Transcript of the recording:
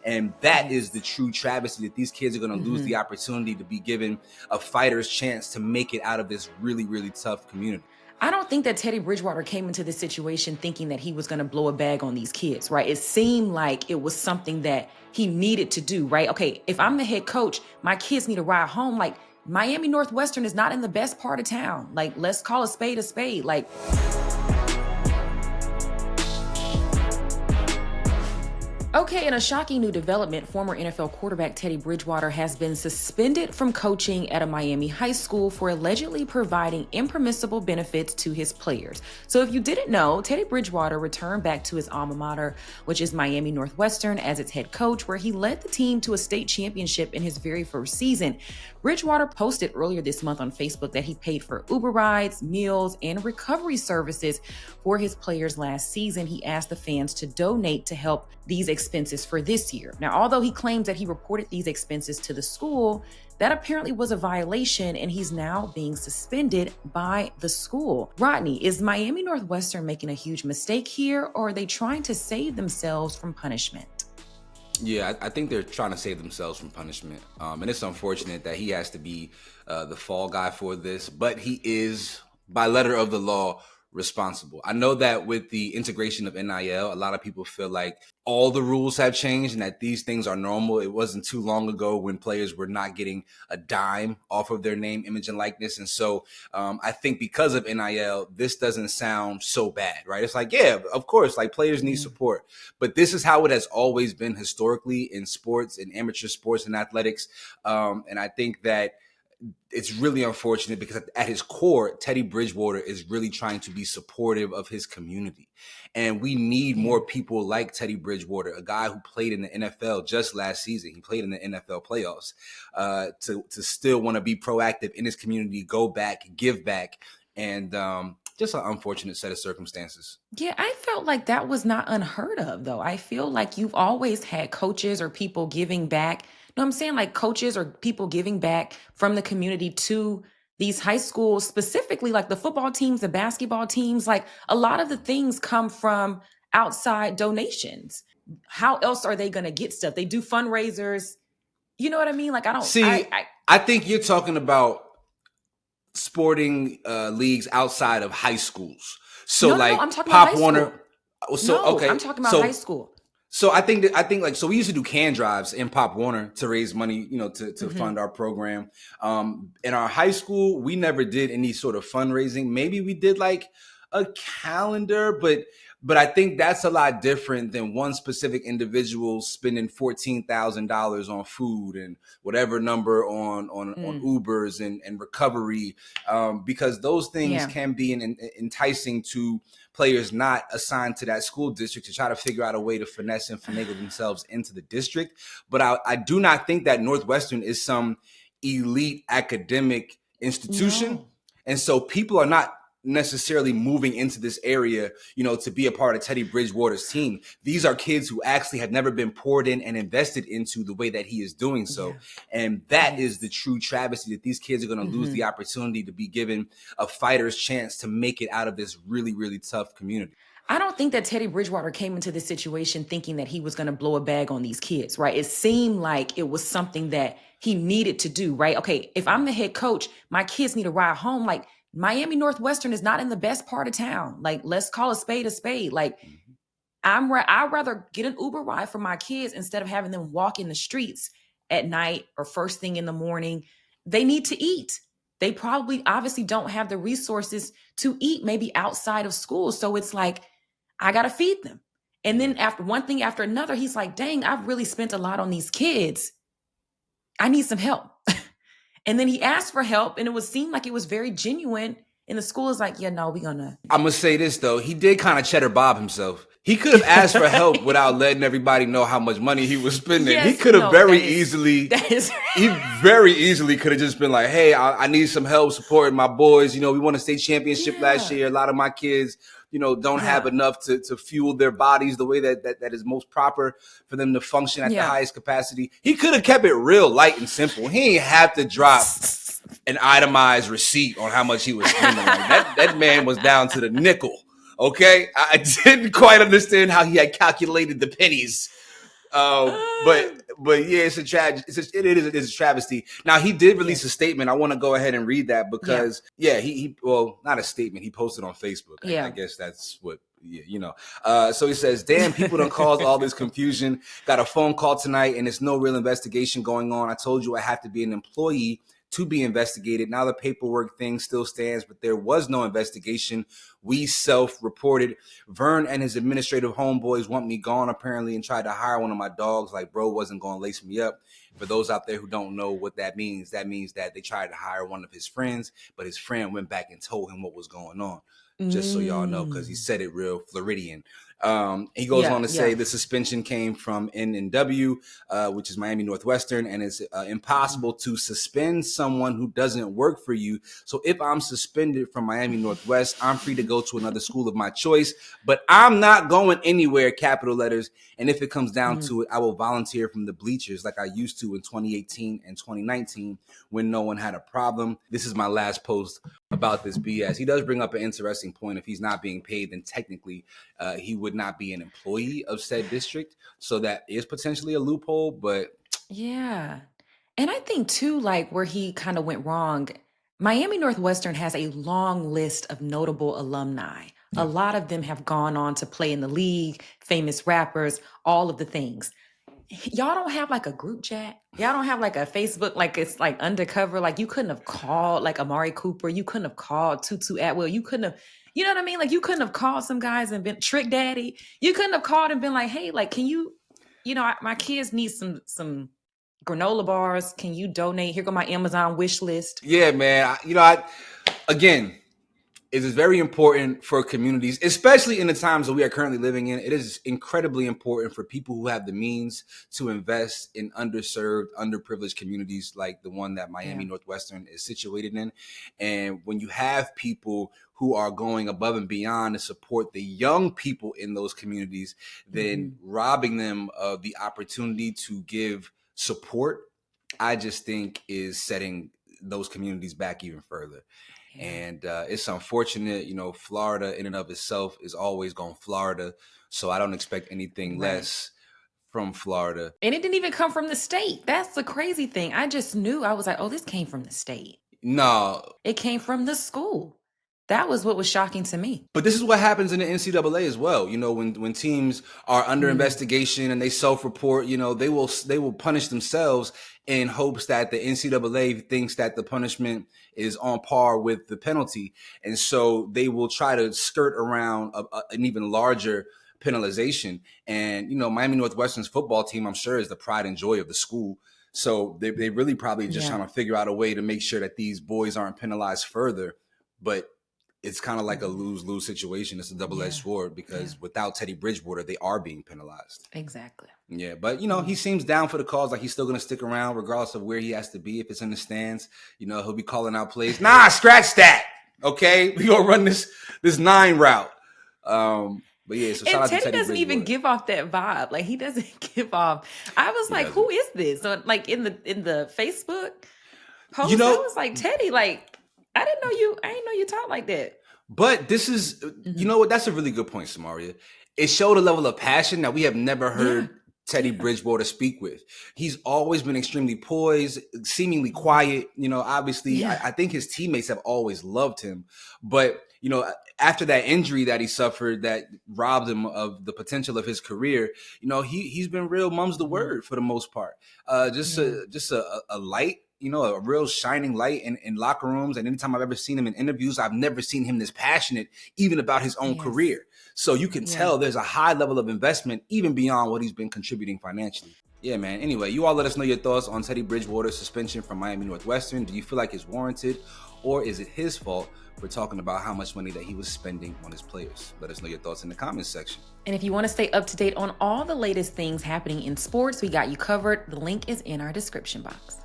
And that is the true travesty, that these kids are going to lose the opportunity to be given a fighter's chance to make it out of this really, really tough community. I don't think that Teddy Bridgewater came into this situation thinking that he was going to blow a bag on these kids, right? It seemed like it was something that he needed to do, right? Okay, if I'm the head coach, my kids need a ride home. Like, Miami Northwestern is not in the best part of town. Like, let's call a spade a spade. Like, okay, in a shocking new development, former NFL quarterback Teddy Bridgewater has been suspended from coaching at a Miami high school for allegedly providing impermissible benefits to his players. So if you didn't know, Teddy Bridgewater returned back to his alma mater, which is Miami Northwestern, as its head coach, where he led the team to a state championship in his very first season. Bridgewater posted earlier this month on Facebook that he paid for Uber rides, meals, and recovery services for his players last season. He asked the fans to donate to help these expenses for this year. Now, although he claims that he reported these expenses to the school, that apparently was a violation, and he's now being suspended by the school. Rodney, is Miami Northwestern making a huge mistake here, or are they trying to save themselves from punishment? Yeah, I think they're trying to save themselves from punishment. And it's unfortunate that he has to be the fall guy for this, but he is, by letter of the law, responsible. I know that with the integration of NIL, a lot of people feel like all the rules have changed and that these things are normal. It wasn't too long ago when players were not getting a dime off of their name, image, and likeness. And so I think because of NIL, this doesn't sound so bad, right? It's like, yeah, of course, like players need support. But this is how it has always been historically in sports, in amateur sports and athletics. And I think that it's really unfortunate because at his core, Teddy Bridgewater is really trying to be supportive of his community. And we need more people like Teddy Bridgewater, a guy who played in the NFL just last season. He played in the NFL playoffs, to still want to be proactive in his community, go back, give back, and just an unfortunate set of circumstances. Yeah, I felt like that was not unheard of, though. I feel like you've always had coaches or people giving back. No, I'm saying like coaches or people giving back from the community to these high schools, specifically like the football teams, the basketball teams. Like a lot of the things come from outside donations. How else are they going to get stuff? They do fundraisers. You know what I mean? Like, I don't see. I think you're talking about sporting leagues outside of high schools. So like I'm talking Pop about Warner. Okay, I'm talking about high school. So I think like, so we used to do can drives in Pop Warner to raise money, to fund our program. In our high school, we never did any sort of fundraising. Maybe we did like a calendar, but I think that's a lot different than one specific individual spending $14,000 on food and whatever number on Ubers and recovery, because those things can be enticing to players not assigned to that school district to try to figure out a way to finesse and finagle themselves into the district. But I do not think that Northwestern is some elite academic institution. No. And so people are not necessarily moving into this area, to be a part of Teddy Bridgewater's team. These are kids who actually have never been poured in and invested into the way that he is doing so. Yeah. And that is the true travesty, that these kids are going to lose the opportunity to be given a fighter's chance to make it out of this really, really tough community. I don't think that Teddy Bridgewater came into this situation thinking that he was going to blow a bag on these kids, right? It seemed like it was something that he needed to do, right? Okay, if I'm the head coach, my kids need a ride home. Like, Miami Northwestern is not in the best part of town. Like, let's call a spade a spade. Like, I'd rather get an Uber ride for my kids instead of having them walk in the streets at night or first thing in the morning. They need to eat. They probably obviously don't have the resources to eat maybe outside of school. So it's like, I got to feed them. And then after one thing after another, he's like, dang, I've really spent a lot on these kids. I need some help. And then he asked for help, and seemed like it was very genuine. And the school is like, yeah, no, we're going to. I'm going to say this, though. He did kind of cheddar Bob himself. He could have asked for help without letting everybody know how much money he was spending. Yes, he could have very easily could have just been like, hey, I need some help supporting my boys. We won a state championship last year. A lot of my kids, don't have enough to fuel their bodies the way that is most proper for them to function at the highest capacity. He could have kept it real light and simple. He ain't have to drop an itemized receipt on how much he was spending. Like that man was down to the nickel. Okay, I didn't quite understand how he had calculated the pennies But yeah, it's a tragedy. It's a travesty. Now he did release a statement. I want to go ahead and read that because he well, not a statement. He posted on Facebook. I guess that's what. So he says, damn, people done caused all this confusion. Got a phone call tonight and there's no real investigation going on. I told you I have to be an employee to be investigated. Now the paperwork thing still stands, but there was no investigation. We self-reported. Vern and his administrative homeboys want me gone apparently and tried to hire one of my dogs. Like, bro wasn't going to lace me up. For those out there who don't know what that means that they tried to hire one of his friends, but his friend went back and told him what was going on. Just so y'all know, because he said it real Floridian. He goes on to say the suspension came from NNW, which is Miami Northwestern, and it's impossible to suspend someone who doesn't work for you. So if I'm suspended from Miami Northwest, I'm free to go to another school of my choice, but I'm not going anywhere, capital letters. And if it comes down to it, I will volunteer from the bleachers like I used to in 2018 and 2019 when no one had a problem. This is my last post about this BS. He does bring up an interesting point. If he's not being paid, then technically he would not be an employee of said district. So that is potentially a loophole, but yeah. And I think too, like where he kind of went wrong, Miami Northwestern has a long list of notable alumni. A lot of them have gone on to play in the league, famous rappers, all of the things. Y'all don't have like a group chat. Y'all don't have like a Facebook, like it's like undercover. Like you couldn't have called like Amari Cooper. You couldn't have called Tutu Atwell. You couldn't have, you know what I mean? Like you couldn't have called some guys and been Trick Daddy. You couldn't have called and been like, hey, like, can you, my kids need some granola bars. Can you donate? Here go my Amazon wish list. Yeah, man. Again, it is very important for communities, especially in the times that we are currently living in. It is incredibly important for people who have the means to invest in underserved, underprivileged communities like the one that Miami Northwestern is situated in. And when you have people who are going above and beyond to support the young people in those communities, then robbing them of the opportunity to give support, I just think is setting those communities back even further. And it's unfortunate, Florida in and of itself is always going Florida. So I don't expect anything less from Florida. And it didn't even come from the state. That's the crazy thing. I just knew. I was like, oh, this came from the state. No. It came from the school. That was what was shocking to me. But this is what happens in the NCAA as well. When teams are under investigation and they self-report, they will punish themselves in hopes that the NCAA thinks that the punishment is on par with the penalty. And so they will try to skirt around an even larger penalization. And, Miami Northwestern's football team, I'm sure, is the pride and joy of the school. So they really probably just trying to figure out a way to make sure that these boys aren't penalized further. But it's kind of like a lose-lose situation. It's a double-edged sword because without Teddy Bridgewater, they are being penalized. Exactly. Yeah, but, he seems down for the cause. Like he's still going to stick around regardless of where he has to be. If it's in the stands, he'll be calling out plays. Nah, scratch that. Okay, we going to run this 9 route. But yeah, so shout out to Teddy doesn't even give off that vibe. Like he doesn't give off. I was like, who is this? So like in the Facebook post, I was like, Teddy, like, I didn't know you talk like that. But this is, that's a really good point, Samaria. It showed a level of passion that we have never heard Teddy Bridgewater speak with. He's always been extremely poised, seemingly quiet. Obviously, I think his teammates have always loved him. But, after that injury that he suffered that robbed him of the potential of his career, he's been real mum's the word for the most part. Just a light. A real shining light in locker rooms. And anytime I've ever seen him in interviews, I've never seen him this passionate, even about his own career. So you can tell there's a high level of investment, even beyond what he's been contributing financially. Yeah, man. Anyway, you all let us know your thoughts on Teddy Bridgewater's suspension from Miami Northwestern. Do you feel like it's warranted, or is it his fault for talking about how much money that he was spending on his players? Let us know your thoughts in the comments section. And if you want to stay up to date on all the latest things happening in sports, we got you covered. The link is in our description box.